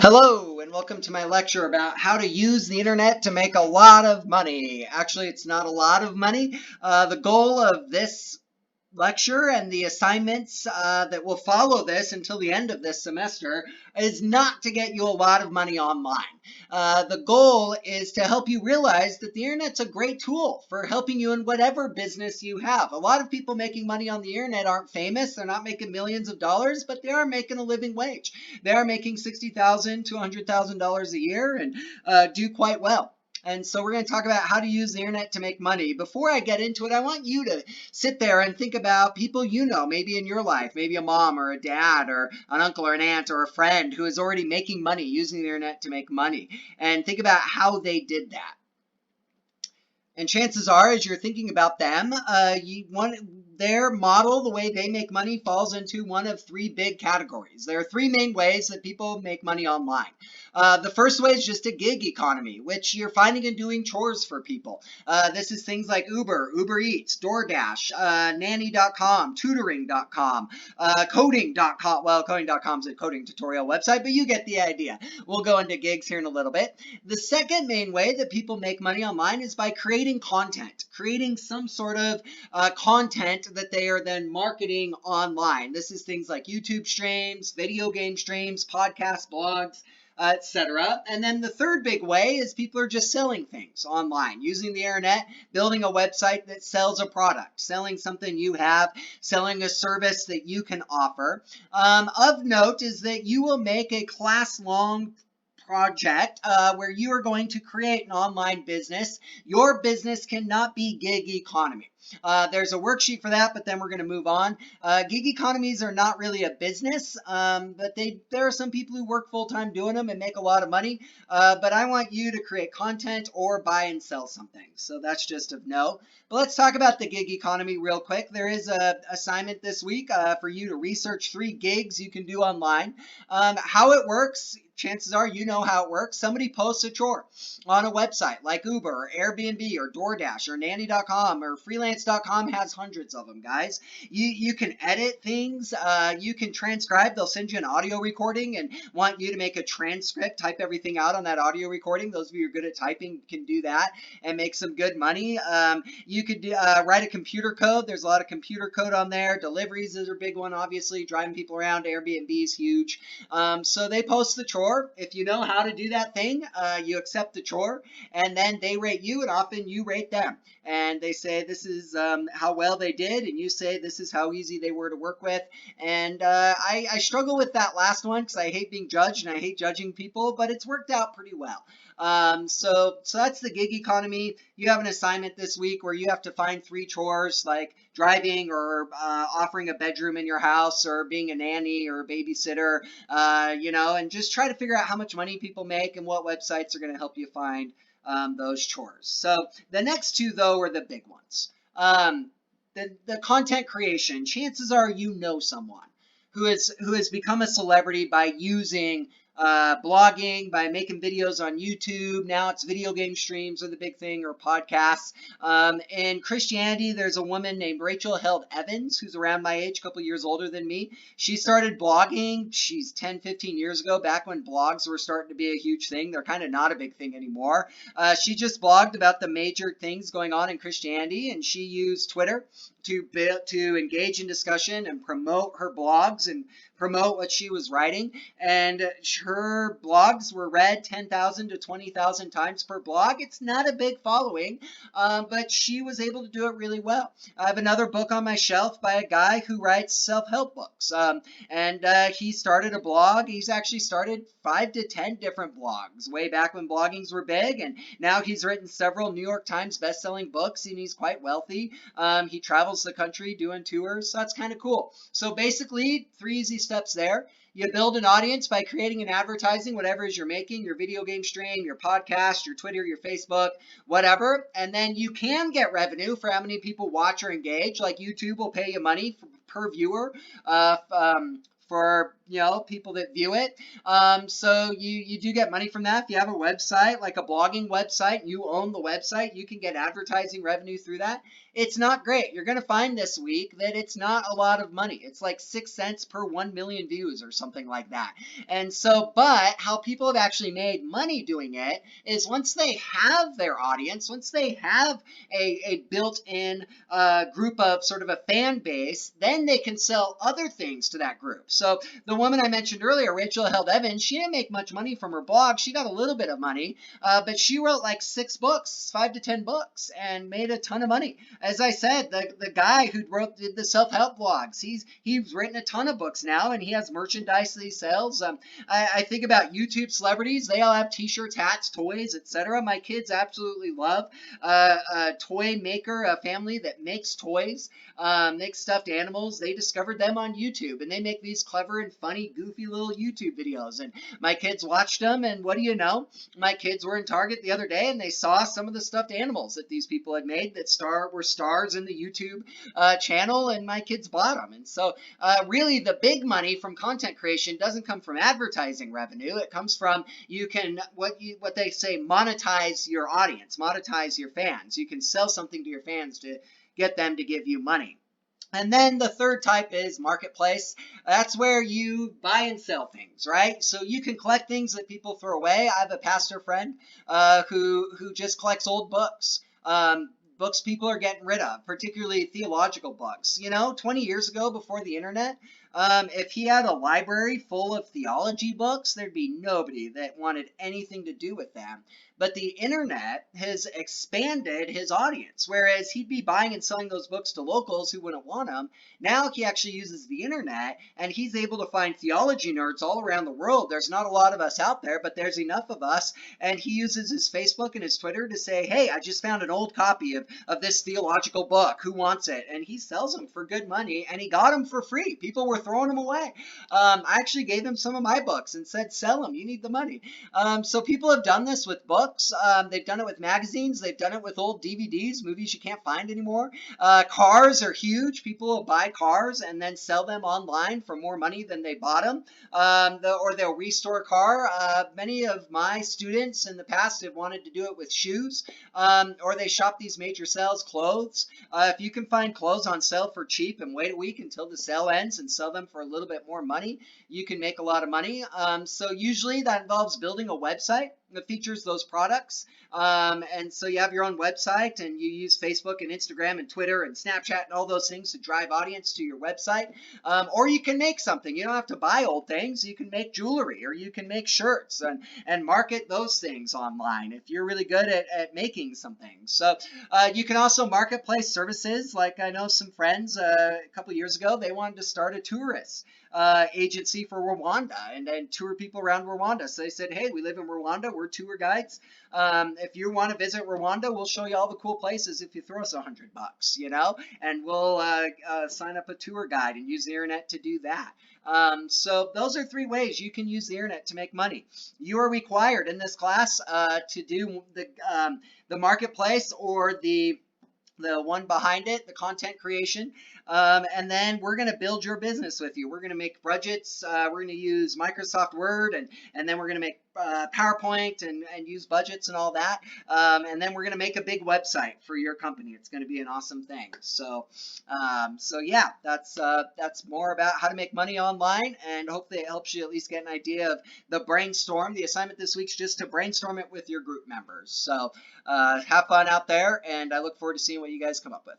Hello, and welcome to my lecture about how to use the internet to make a lot of money. Actually, it's not a lot of money. The goal of this lecture and the assignments that will follow this until the end of this semester is not to get you a lot of money online. The goal is to help you realize that the internet's a great tool for helping you in whatever business you have. A lot of people making money on the internet aren't famous. They're not making millions of dollars, but they are making a living wage. They are making $60,000 to $100,000 a year and do quite well. And so we're going to talk about how to use the internet to make money. Before I get into it, I want you to sit there and think about people you know, maybe in your life, maybe a mom or a dad or an uncle or an aunt or a friend who is already making money using the internet to make money. And think about how they did that. And chances are, as you're thinking about them, their model, the way they make money, falls into one of three big categories. There are three main ways that people make money online. The first way is just a gig economy, which you're finding in doing chores for people. This is things like Uber, Uber Eats, DoorDash, Nanny.com, Tutoring.com, Coding.com. Well, Coding.com is a coding tutorial website, but you get the idea. We'll go into gigs here in a little bit. The second main way that people make money online is by creating content, creating some sort of content that they are then marketing online. This is things like YouTube streams, video game streams, podcasts, blogs, etc. And then the third big way is people are just selling things online, using the internet, building a website that sells a product, selling something you have, selling a service that you can offer. Of note is that you will make a class-long project where you are going to create an online business. Your business cannot be gig economy. There's a worksheet for that, but then we're going to move on. Gig economies are not really a business, but there are some people who work full-time doing them and make a lot of money. But I want you to create content or buy and sell something. So that's just of no. But let's talk about the gig economy real quick. There is an assignment this week for you to research 3 gigs you can do online. How it works, chances are you know how it works. Somebody posts a chore on a website like Uber or Airbnb or DoorDash or Nanny.com or Freelance.com has hundreds of them, guys. You can edit things. You can transcribe. They'll send you an audio recording and want you to make a transcript, type everything out on that audio recording. Those of you who are good at typing can do that and make some good money. You could write a computer code. There's a lot of computer code on there. Deliveries is a big one, obviously. Driving people around. Airbnb is huge. So they post the chore. If you know how to do that thing, you accept the chore, and then they rate you, and often you rate them. And they say this is how well they did, and you say this is how easy they were to work with. And I struggle with that last one because I hate being judged and I hate judging people, but it's worked out pretty well. So that's the gig economy. You have an assignment this week where you have to find 3 chores like driving or offering a bedroom in your house or being a nanny or a babysitter, and just try to figure out how much money people make and what websites are going to help you find those chores. So the next 2, though, are the big ones. The content creation. Chances are you know someone who has become a celebrity by using blogging, by making videos on YouTube. Now it's video game streams are the big thing, or podcasts. In Christianity, there's a woman named Rachel Held Evans who's around my age, a couple years older than me. She started blogging, she's 10, 15 years ago, back when blogs were starting to be a huge thing. They're kind of not a big thing anymore. She just blogged about the major things going on in Christianity, and she used Twitter to engage in discussion and promote her blogs and promote what she was writing. And her blogs were read 10,000 to 20,000 times per blog. It's not a big following, but she was able to do it really well. I have another book on my shelf by a guy who writes self-help books, and he started a blog. He's actually started 5 to 10 different blogs way back when bloggings were big, and now he's written several New York Times best-selling books, and he's quite wealthy. He travels the country doing tours, so that's kind of cool. So basically, 3 easy steps there. You build an audience by creating an advertising, whatever it is you're making, your video game stream, your podcast, your Twitter, your Facebook, whatever. And then you can get revenue for how many people watch or engage. Like YouTube will pay you money per viewer for people that view it. So you do get money from that. If you have a website, like a blogging website, you own the website, you can get advertising revenue through that. It's not great. You're going to find this week that it's not a lot of money. It's like 6 cents per 1 million views or something like that. And so, but how people have actually made money doing it is once they have their audience, once they have a built-in group of sort of a fan base, then they can sell other things to that group. So the woman I mentioned earlier, Rachel Held Evans, she didn't make much money from her blog. She got a little bit of money, but she wrote like 6 books, 5 to 10 books, and made a ton of money. As I said, the guy who did the self-help blogs, he's written a ton of books now, and he has merchandise that he sells. I think about YouTube celebrities. They all have t-shirts, hats, toys, etc. My kids absolutely love a toy maker, a family that makes toys, makes stuffed animals. They discovered them on YouTube, and they make these clever and funny, goofy little YouTube videos. And my kids watched them, and what do you know? My kids were in Target the other day, and they saw some of the stuffed animals that these people had made that were stars in the YouTube channel, and my kids bought them. And so really the big money from content creation doesn't come from advertising revenue. It comes from you can, what they say, monetize your audience, monetize your fans. You can sell something to your fans to get them to give you money. And then the third type is marketplace. That's where you buy and sell things, right? So you can collect things that people throw away. I have a pastor friend who just collects old books. Books people are getting rid of, particularly theological books. 20 years ago, before the internet, if he had a library full of theology books, there'd be nobody that wanted anything to do with them. But the internet has expanded his audience, whereas he'd be buying and selling those books to locals who wouldn't want them. Now he actually uses the internet, and he's able to find theology nerds all around the world. There's not a lot of us out there, but there's enough of us. And he uses his Facebook and his Twitter to say, hey, I just found an old copy of this theological book. Who wants it? And he sells them for good money, and he got them for free. People were throwing them away. I actually gave him some of my books and said, sell them. You need the money. So people have done this with books. They've done it with magazines. They've done it with old DVDs, movies you can't find anymore. Cars are huge. People will buy cars and then sell them online for more money than they bought them. Or they'll restore a car. Many of my students in the past have wanted to do it with shoes, or they shop these major sales, clothes. If you can find clothes on sale for cheap and wait a week until the sale ends and sell them for a little bit more money, you can make a lot of money. So usually that involves building a website that features those products. And so you have your own website, and you use Facebook and Instagram and Twitter and Snapchat and all those things to drive audience to your website. Or you can make something. You don't have to buy old things. You can make jewelry, or you can make shirts and market those things online if you're really good at making something. So you can also marketplace services. Like I know some friends a couple years ago, they wanted to start a tourist agency for Rwanda and tour people around Rwanda. So they said, hey, we live in Rwanda. We're tour guides. If you want to visit Rwanda, we'll show you all the cool places if you throw us $100, and we'll sign up a tour guide and use the internet to do that. So those are 3 ways you can use the internet to make money. You are required in this class to do the marketplace or the one behind it, the content creation. And then we're going to build your business with you. We're going to make budgets. We're going to use Microsoft Word, and then we're going to make PowerPoint and use budgets and all that. And then we're going to make a big website for your company. It's going to be an awesome thing. So yeah, that's more about how to make money online, and hopefully it helps you at least get an idea of the brainstorm. The assignment this week's just to brainstorm it with your group members. So have fun out there, and I look forward to seeing what you guys come up with.